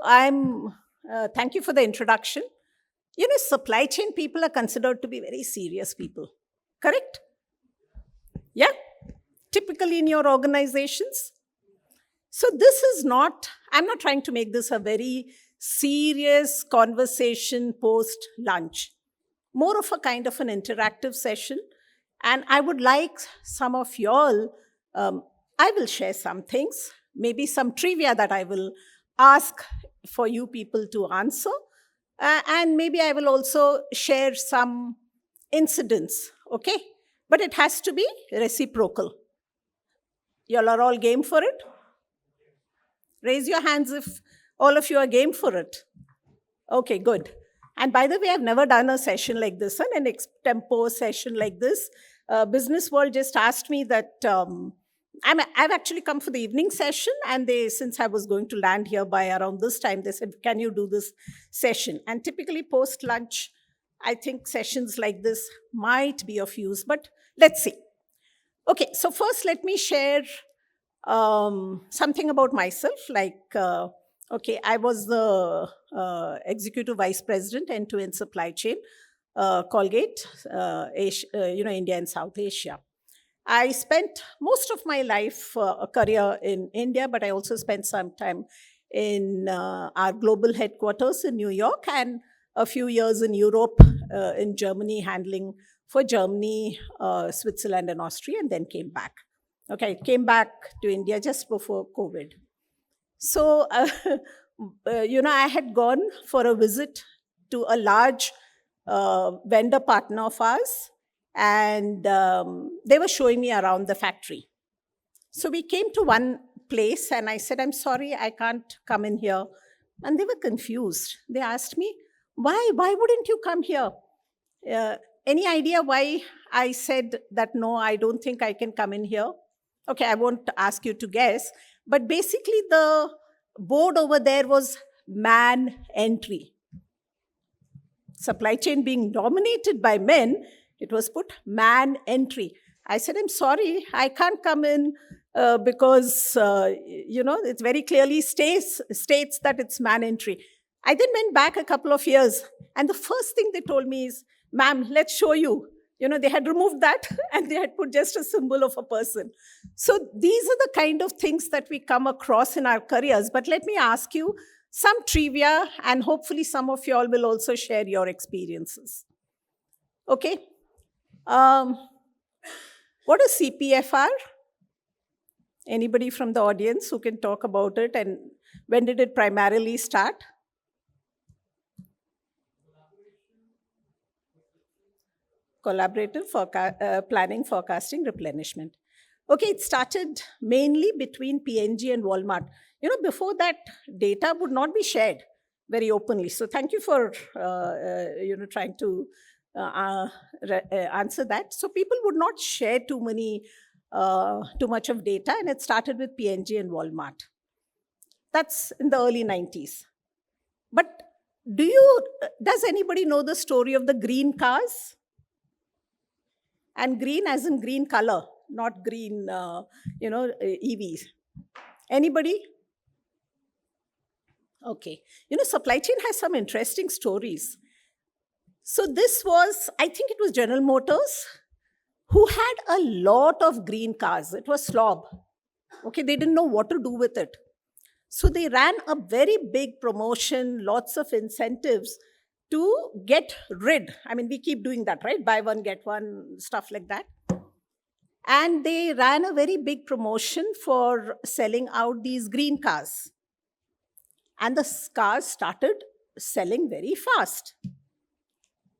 thank you for the introduction. Supply chain people are considered to be very serious people, correct? Yeah, typically in your organizations. So I'm not trying to make this a very serious conversation post lunch, more of a kind of an interactive session. And I would like some of y'all, um, I will share some things, maybe some trivia that I will ask for you people to answer. And maybe I will also share some incidents, okay? But it has to be reciprocal. Y'all are all game for it? Raise your hands if all of you are game for it. Okay, good. And by the way, I've never done a session like this, an extempo session like this. Business World just asked me that I've actually come for the evening session, and since I was going to land here by around this time, they said, "Can you do this session?" And typically post lunch, I think sessions like this might be of use, but let's see. Okay, so first let me share something about myself. Okay, I was the executive vice president end-to-end supply chain, Colgate, India and South Asia. I spent most of my life, a career in India, but I also spent some time in our global headquarters in New York and a few years in Europe, in Germany, handling for Germany, Switzerland, and Austria, and then came back. Okay, came back to India just before COVID. So, I had gone for a visit to a large vendor partner of ours, and they were showing me around the factory. So we came to one place, and I said, "I'm sorry, I can't come in here." And they were confused. They asked me, "Why? Why wouldn't you come here?" Any idea why I said that, "No, I don't think I can come in here"? Okay, I won't ask you to guess. But basically, the board over there was man entry. Supply chain being dominated by men, it was put man entry. I said, "I'm sorry, I can't come in because, it very clearly states that it's man entry." I then went back a couple of years, and the first thing they told me is, "Ma'am, let's show you." They had removed that and they had put just a symbol of a person. So these are the kind of things that we come across in our careers. But let me ask you some trivia, and hopefully some of you all will also share your experiences. Okay? What is CPFR? Anybody from the audience who can talk about it, and when did it primarily start? Collaborative planning, forecasting, replenishment. Okay, it started mainly between P&G and Walmart. Before that, data would not be shared very openly. So thank you for, trying to answer that. So people would not share too much of data, and it started with P&G and Walmart. That's in the early 90s. But does anybody know the story of the green cars? And green as in green color, not green, EVs. Anybody? Okay. Supply chain has some interesting stories. So this was, I think it was General Motors, who had a lot of green cars. It was slob. Okay, they didn't know what to do with it. So they ran a very big promotion, lots of incentives to get rid. I mean, we keep doing that, right? Buy one, get one, stuff like that. And they ran a very big promotion for selling out these green cars. And the cars started selling very fast.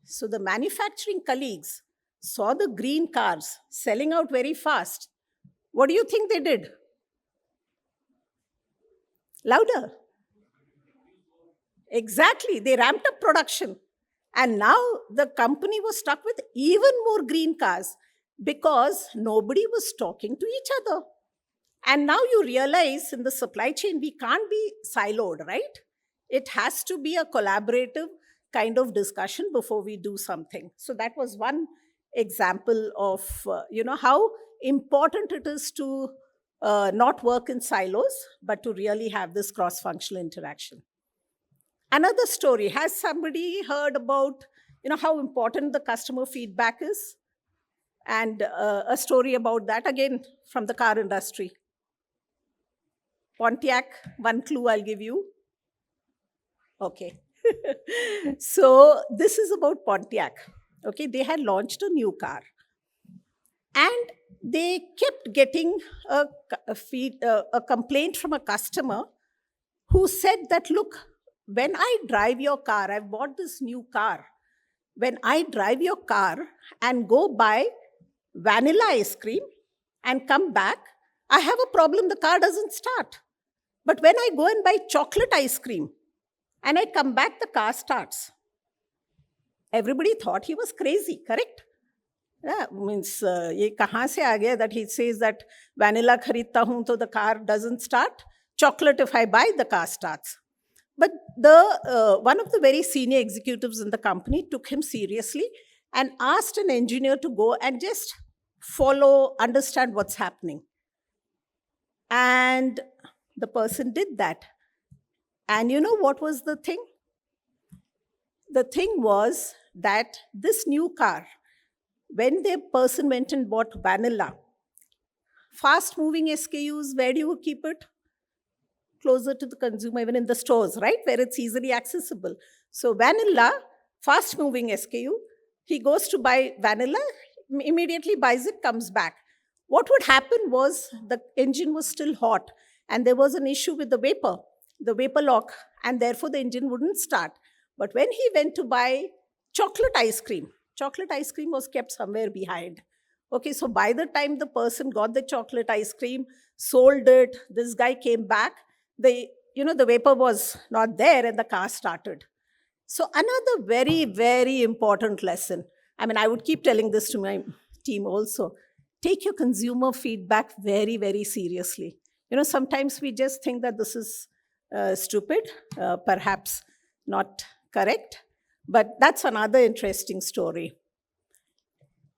So the manufacturing colleagues saw the green cars selling out very fast. What do you think they did? Louder. Exactly. They ramped up production. And now the company was stuck with even more green cars because nobody was talking to each other. And now you realize in the supply chain, we can't be siloed, right? It has to be a collaborative kind of discussion before we do something. So that was one example of, how important it is to not work in silos, but to really have this cross-functional interaction. Another story. Has somebody heard about, how important the customer feedback is? And a story about that, again, from the car industry. Pontiac, one clue I'll give you. Okay. So this is about Pontiac. Okay, they had launched a new car, and they kept getting a complaint from a customer who said that, look, when I drive your car, I've bought this new car. When I drive your car and go buy vanilla ice cream and come back, I have a problem. The car doesn't start. But when I go and buy chocolate ice cream and I come back, the car starts. Everybody thought he was crazy, correct? Yeah, means ये कहाँ से आ गया that he says that vanilla खरीदता हूँ तो the car doesn't start. Chocolate, if I buy, the car starts. But the one of the very senior executives in the company took him seriously and asked an engineer to go and just understand what's happening. And the person did that. And you know what was the thing? The thing was that this new car, when the person went and bought vanilla, fast moving SKUs, where do you keep it? Closer to the consumer, even in the stores, right? Where it's easily accessible. So vanilla, fast moving SKU, he goes to buy vanilla, immediately buys it, comes back. What would happen was the engine was still hot and there was an issue with the vapor lock, and therefore the engine wouldn't start. But when he went to buy chocolate ice cream was kept somewhere behind. Okay, so by the time the person got the chocolate ice cream, sold it, this guy came back, the vapor was not there and the car started. So another very, very important lesson. I mean, I would keep telling this to my team also. Take your consumer feedback very, very seriously. Sometimes we just think that this is stupid, perhaps not correct, but that's another interesting story.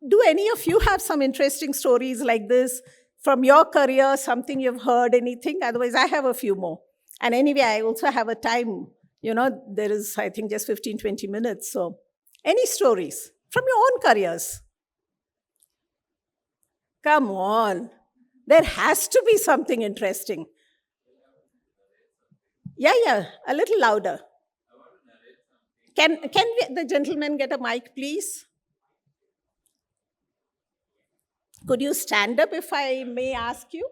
Do any of you have some interesting stories like this from your career, something you've heard, anything? Otherwise, I have a few more. And anyway, I also have a time. There is, I think, just 15, 20 minutes. So any stories from your own careers? Come on. There has to be something interesting. Yeah, a little louder. Can the gentleman get a mic, please? Could you stand up if I may ask you?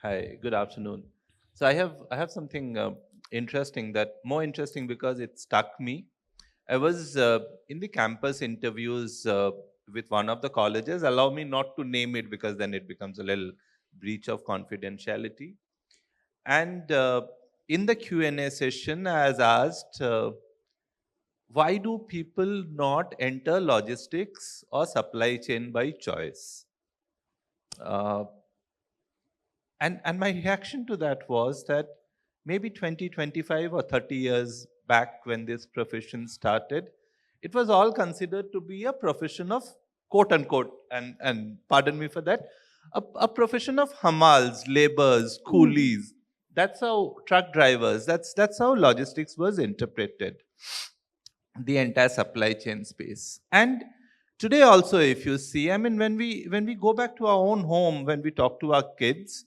Hi, good afternoon. So I have something more interesting because it stuck me. I was in the campus interviews with one of the colleges. Allow me not to name it because then it becomes a little breach of confidentiality. And in the Q&A session, I was asked, why do people not enter logistics or supply chain by choice? Uh, and my reaction to that was that maybe 20, 25 or 30 years back when this profession started, it was all considered to be a profession of quote unquote, and pardon me for that, a profession of hamals, laborers, coolies. That's how truck drivers, that's how logistics was interpreted, the entire supply chain space. And today also, if you see, I mean, when we go back to our own home, when we talk to our kids,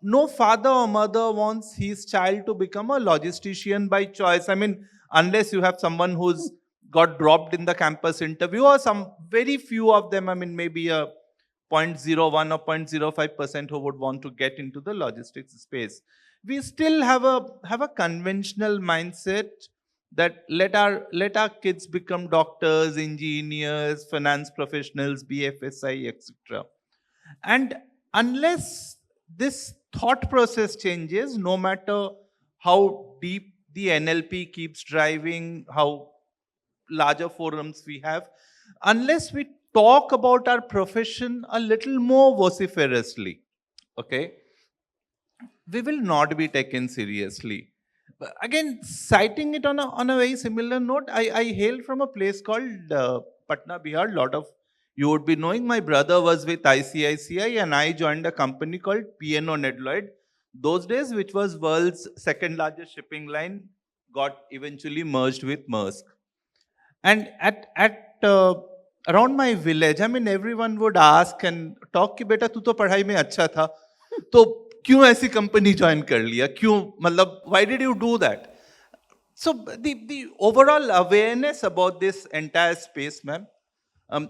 no father or mother wants his child to become a logistician by choice. I mean, unless you have someone who's got dropped in the campus interview, or some very few of them, I mean, maybe a 0.01 or 0.05% who would want to get into the logistics space. We still have a conventional mindset that let our kids become doctors, engineers, finance professionals, BFSI, etc. And unless this thought process changes, no matter how deep the NLP keeps driving, how larger forums we have, unless we talk about our profession a little more vociferously, okay, we will not be taken seriously. But again, citing it on a very similar note, I hail from a place called Patna, Bihar. A lot of You would be knowing my brother was with ICICI and I joined a company called P&O Nedloyd. Those days, which was world's second largest shipping line, got eventually merged with Maersk. And at around my village, I mean, everyone would ask and talk कि बेटा तू तो पढ़ाई में अच्छा था, तो क्यों ऐसी कंपनी ज्वाइन कर लिया? क्यों मतलब why did you do that? So the overall awareness about this entire space, ma'am.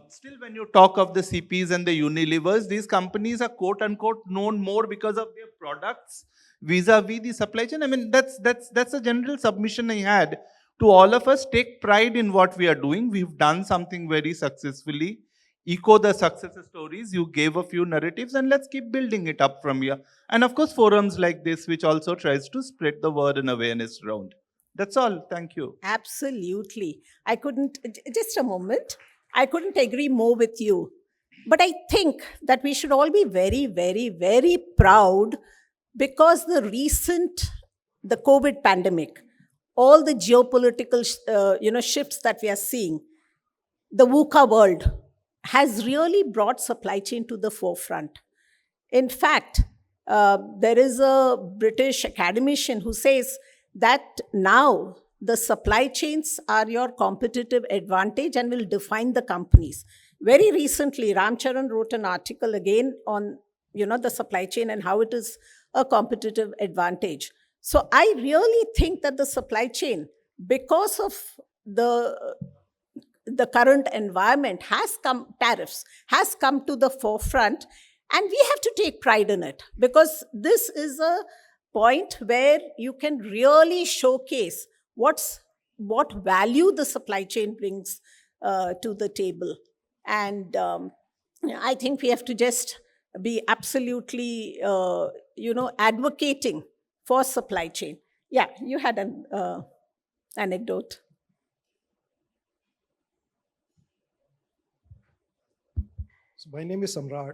Still, when you talk of the CPs and the Unilevers, these companies are quote unquote known more because of their products vis-a-vis the supply chain. I mean, that's a general submission I had to all of us. Take pride in what we are doing. We've done something very successfully. Echo the success stories. You gave a few narratives, and let's keep building it up from here. And of course, forums like this, which also tries to spread the word and awareness around. That's all. Thank you. Absolutely. I couldn't, just a moment. I couldn't agree more with you. But I think that we should all be very, very, very proud because the COVID pandemic, all the geopolitical, shifts that we are seeing, the VUCA world has really brought supply chain to the forefront. In fact, there is a British academician who says that now the supply chains are your competitive advantage and will define the companies. Very recently, Ramcharan wrote an article again on the supply chain and how it is a competitive advantage. So I really think that the supply chain, because of the current environment, tariffs has come to the forefront, and we have to take pride in it because this is a point where you can really showcase what value the supply chain brings to the table. And I think we have to just be absolutely, advocating for supply chain. Yeah, you had an anecdote. So my name is Samrat.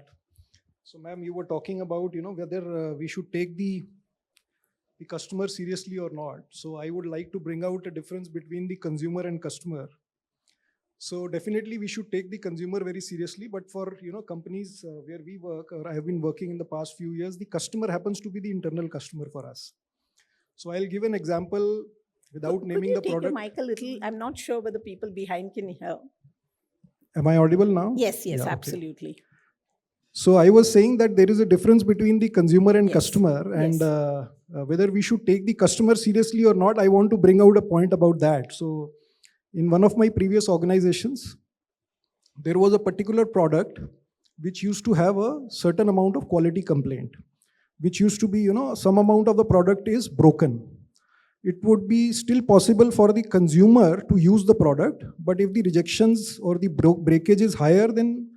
So, ma'am, you were talking about, whether we should take the customer seriously or not. So I would like to bring out a difference between the consumer and customer. So definitely we should take the consumer very seriously, but for companies where we work or I have been working in the past few years, the customer happens to be the internal customer for us. So I'll give an example without naming the product. Could you take your mic a little? I'm not sure whether people behind can hear. Am I audible now? Yes, Yeah, okay. absolutely. So I was saying that there is a difference between the consumer and Yes. customer, and Yes. whether we should take the customer seriously or not, I want to bring out a point about that. So in one of my previous organizations, there was a particular product which used to have a certain amount of quality complaint, which used to be, some amount of the product is broken. It would be still possible for the consumer to use the product, but if the rejections or the breakage is higher, then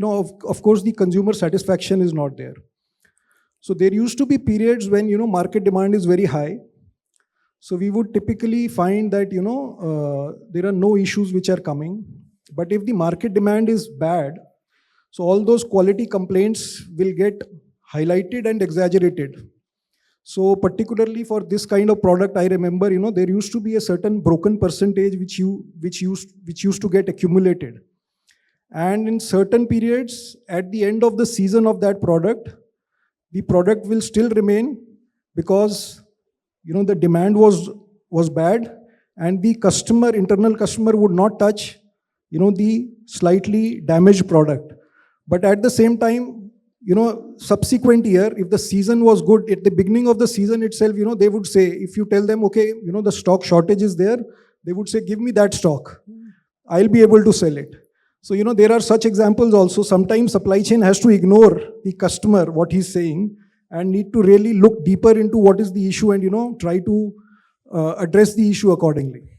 of course the consumer satisfaction is not there. So there used to be periods when market demand is very high. So we would typically find that there are no issues which are coming. But if the market demand is bad, so all those quality complaints will get highlighted and exaggerated. So particularly for this kind of product, I remember there used to be a certain broken percentage which used to get accumulated. And in certain periods, at the end of the season of that product, the product will still remain because the demand was bad, and the internal customer would not touch the slightly damaged product. But at the same time, subsequent year, if the season was good, at the beginning of the season itself, they would say, if you tell them, okay, the stock shortage is there, they would say, give me that stock. I'll be able to sell it. So, there are such examples also. Sometimes supply chain has to ignore the customer, what he's saying, and need to really look deeper into what is the issue and, try to address the issue accordingly.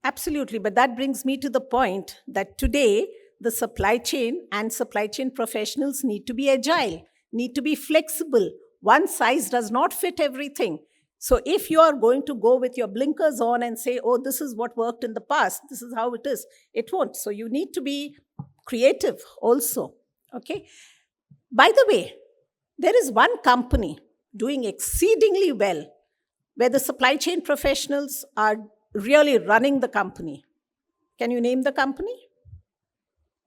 Absolutely. But that brings me to the point that today, the supply chain and supply chain professionals need to be agile, need to be flexible. One size does not fit everything. So if you are going to go with your blinkers on and say, oh, this is what worked in the past, this is how it is, it won't. So you need to be creative also. Okay. By the way, there is one company doing exceedingly well where the supply chain professionals are really running the company. Can you name the company?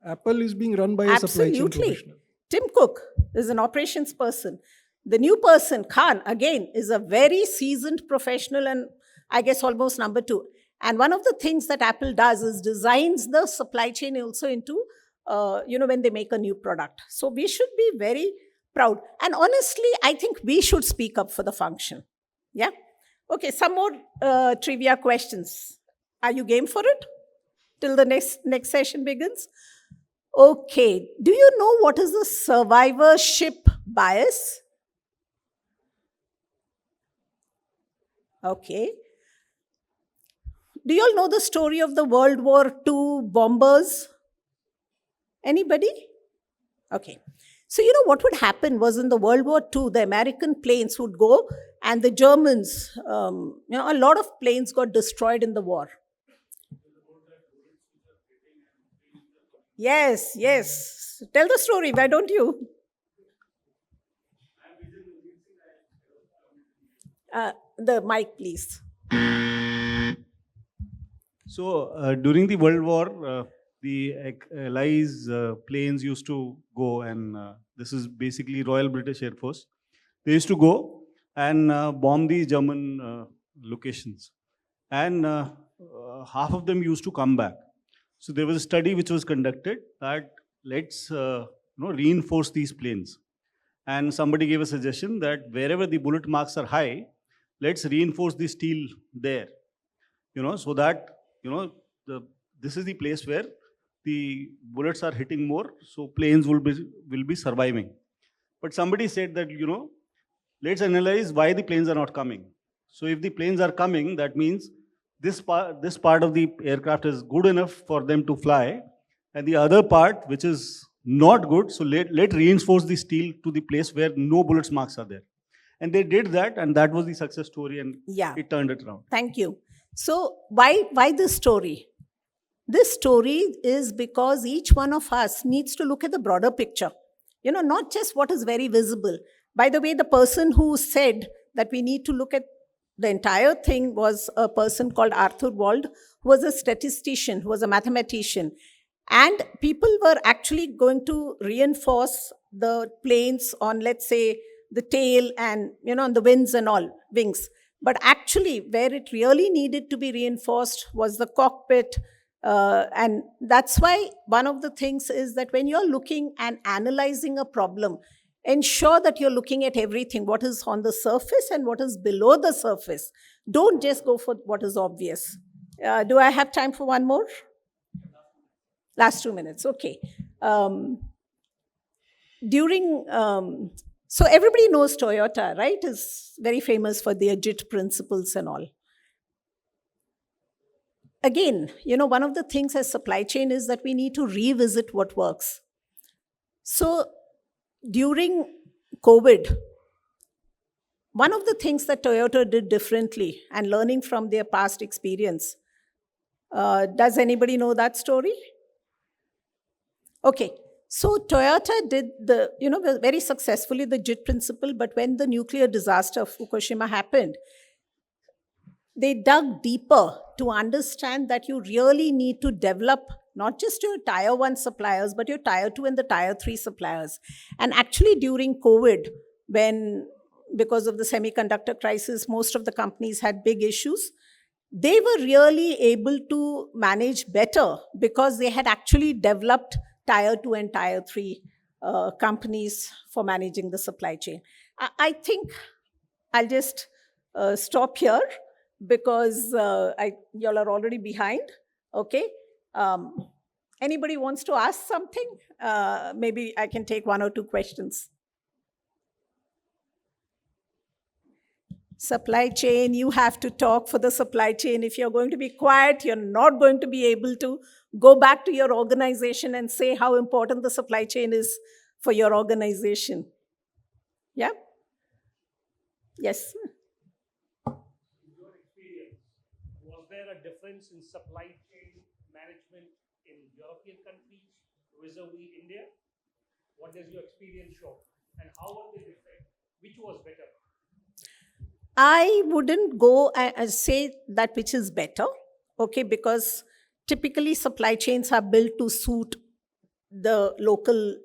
Apple is being run by a supply chain Absolutely. professional. Tim Cook is an operations person. The new person, Khan, again, is a very seasoned professional and I guess almost number two. And one of the things that Apple does is designs the supply chain also into, when they make a new product. So we should be very proud. And honestly, I think we should speak up for the function. Yeah? Okay, some more trivia questions. Are you game for it? Till the next session begins? Okay, do you know what is the survivorship bias? Okay. Do you all know the story of the World War II bombers? Anybody? Okay. So, what would happen was in the World War II, the American planes would go and the Germans, a lot of planes got destroyed in the war. Yes, yes. Tell the story, why don't you? The mic, please. So during the World War, the Allies planes used to go, and this is basically Royal British Air Force. They used to go and bomb the German locations, and half of them used to come back. So there was a study which was conducted that let's reinforce these planes, and somebody gave a suggestion that wherever the bullet marks are high, let's reinforce the steel there, so that this is the place where the bullets are hitting more, so planes will be surviving. But somebody said that let's analyze why the planes are not coming. So if the planes are coming, that means this part of the aircraft is good enough for them to fly, and the other part which is not good, so let reinforce the steel to the place where no bullets marks are there. And they did that, and that was the success story, and it turned it around. Thank you. So why this story? This story is because each one of us needs to look at the broader picture, not just what is very visible. By the way, the person who said that we need to look at the entire thing was a person called Arthur Wald, who was a statistician, who was a mathematician. And people were actually going to reinforce the planes on, let's say, the tail and, on the wings. But actually, where it really needed to be reinforced was the cockpit. And that's why one of the things is that when you're looking and analyzing a problem, ensure that you're looking at everything, what is on the surface and what is below the surface. Don't just go for what is obvious. Do I have time for one more? Last 2 minutes, okay. So everybody knows Toyota, right? Is very famous for their JIT principles and all. Again, one of the things as supply chain is that we need to revisit what works. So during COVID, one of the things that Toyota did differently and learning from their past experience, does anybody know that story? Okay, so Toyota did very successfully the JIT principle, but when the nuclear disaster of Fukushima happened, they dug deeper to understand that you really need to develop not just your tier 1 suppliers, but your tier 2 and the tier 3 suppliers. And actually during COVID, because of the semiconductor crisis, most of the companies had big issues, they were really able to manage better because they had actually developed tier 2 and tier 3 companies for managing the supply chain. I think I'll just stop here because y'all are already behind, okay? Anybody wants to ask something? Maybe I can take 1 or 2 questions. Supply chain, you have to talk for the supply chain. If you're going to be quiet, you're not going to be able to go back to your organization and say how important the supply chain is for your organization. Yeah? Yes? Your experience, was there a difference in supply chain management in European countries vis-a-vis India? What does your experience show? And how were they different? Which was better? I wouldn't go and say that which is better, okay, because typically supply chains are built to suit the local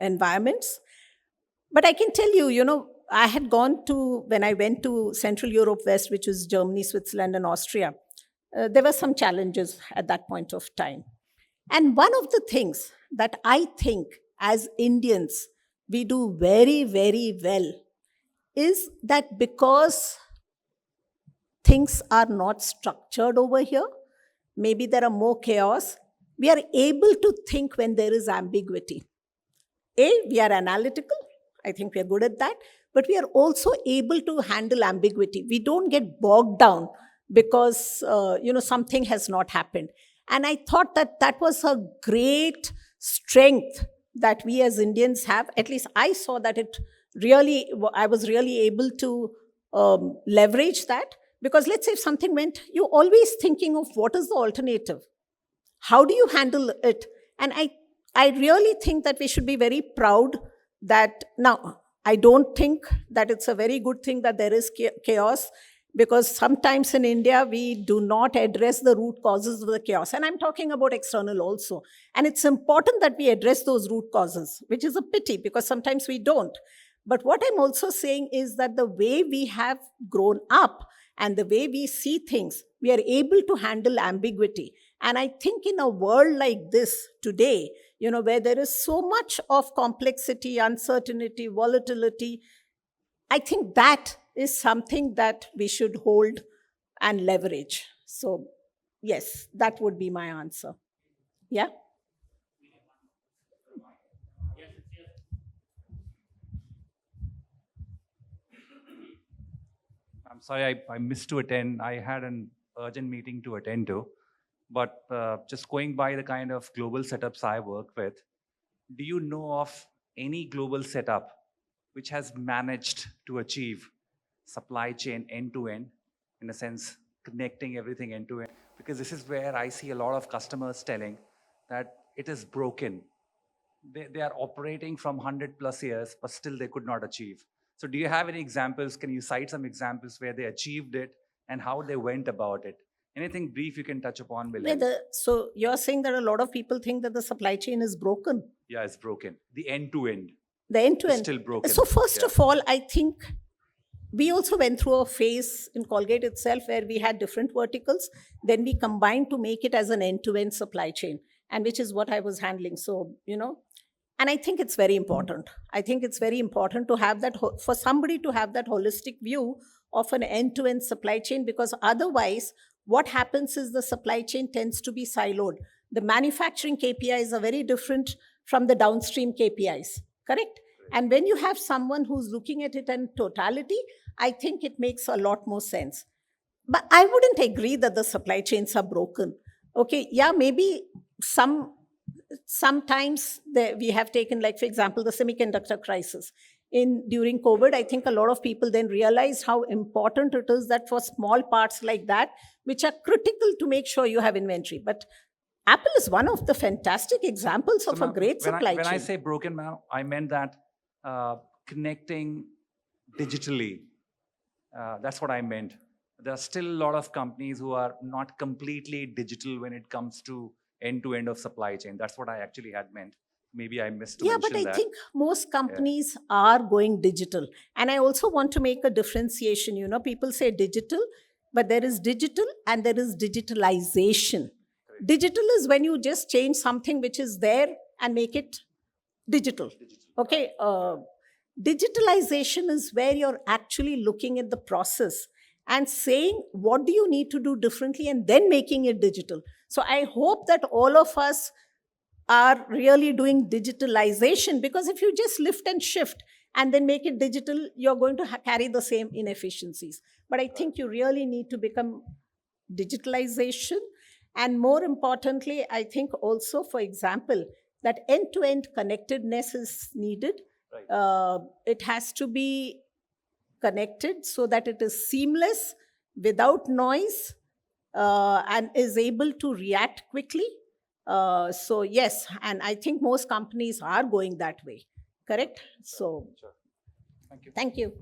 environments. But I can tell you, I had gone to, when I went to Central Europe West, which is Germany, Switzerland, and Austria, there were some challenges at that point of time. And one of the things that I think as Indians we do very, very well is that because things are not structured over here, maybe there are more chaos, we are able to think when there is ambiguity. We are analytical. I think we are good at that. But we are also able to handle ambiguity. We don't get bogged down because, something has not happened. And I thought that that was a great strength that we as Indians have. At least I saw that I was really able to leverage that. Because let's say if something went, you're always thinking of what is the alternative? How do you handle it? And I really think that we should be very proud that now, I don't think that it's a very good thing that there is chaos, because sometimes in India, we do not address the root causes of the chaos. And I'm talking about external also. And it's important that we address those root causes, which is a pity because sometimes we don't. But what I'm also saying is that the way we have grown up and the way we see things, we are able to handle ambiguity. And I think in a world like this today, where there is so much of complexity, uncertainty, volatility, I think that is something that we should hold and leverage. So, yes, that would be my answer. Yeah? I'm sorry, I missed to attend. I had an urgent meeting to attend to. But just going by the kind of global setups I work with, do you know of any global setup which has managed to achieve supply chain end-to-end, in a sense, connecting everything end-to-end? Because this is where I see a lot of customers telling that it is broken. They are operating from 100 plus years, but still they could not achieve. So do you have any examples? Can you cite some examples where they achieved it and how they went about it? Anything brief you can touch upon, will help. So you're saying that a lot of people think that the supply chain is broken? Yeah, it's broken. The end-to-end. The end-to-end. Is still broken. So first of all, I think we also went through a phase in Colgate itself where we had different verticals. Then we combined to make it as an end-to-end supply chain, and which is what I was handling. So, and I think it's very important. I think it's very important to have that, for somebody to have that holistic view of an end-to-end supply chain, because otherwise, what happens is the supply chain tends to be siloed. The manufacturing KPIs are very different from the downstream KPIs, correct? And when you have someone who's looking at it in totality, I think it makes a lot more sense. But I wouldn't agree that the supply chains are broken. Okay, yeah, maybe sometimes we have taken, like, for example, the semiconductor crisis. During COVID, I think a lot of people then realized how important it is that for small parts like that, which are critical to make sure you have inventory. But Apple is one of the fantastic examples of a great supply chain. When I say broken, ma'am, I meant that connecting digitally. That's what I meant. There are still a lot of companies who are not completely digital when it comes to end-to-end of supply chain. That's what I actually had meant. Maybe I missed to mention that. Yeah, but I think most companies are going digital. And I also want to make a differentiation. People say digital, but there is digital and there is digitalization. Right. Digital is when you just change something which is there and make it digital. Okay. Digitalization is where you're actually looking at the process and saying, what do you need to do differently, and then making it digital. So I hope that all of us are really doing digitalization, because if you just lift and shift and then make it digital, you're going to carry the same inefficiencies. But I think you really need to become digitalization. And more importantly, I think also, for example, that end-to-end connectedness is needed. Right. It has to be connected so that it is seamless, without noise, and is able to react quickly. So yes, and I think most companies are going that way, correct? So, Sure. Thank you. Thank you.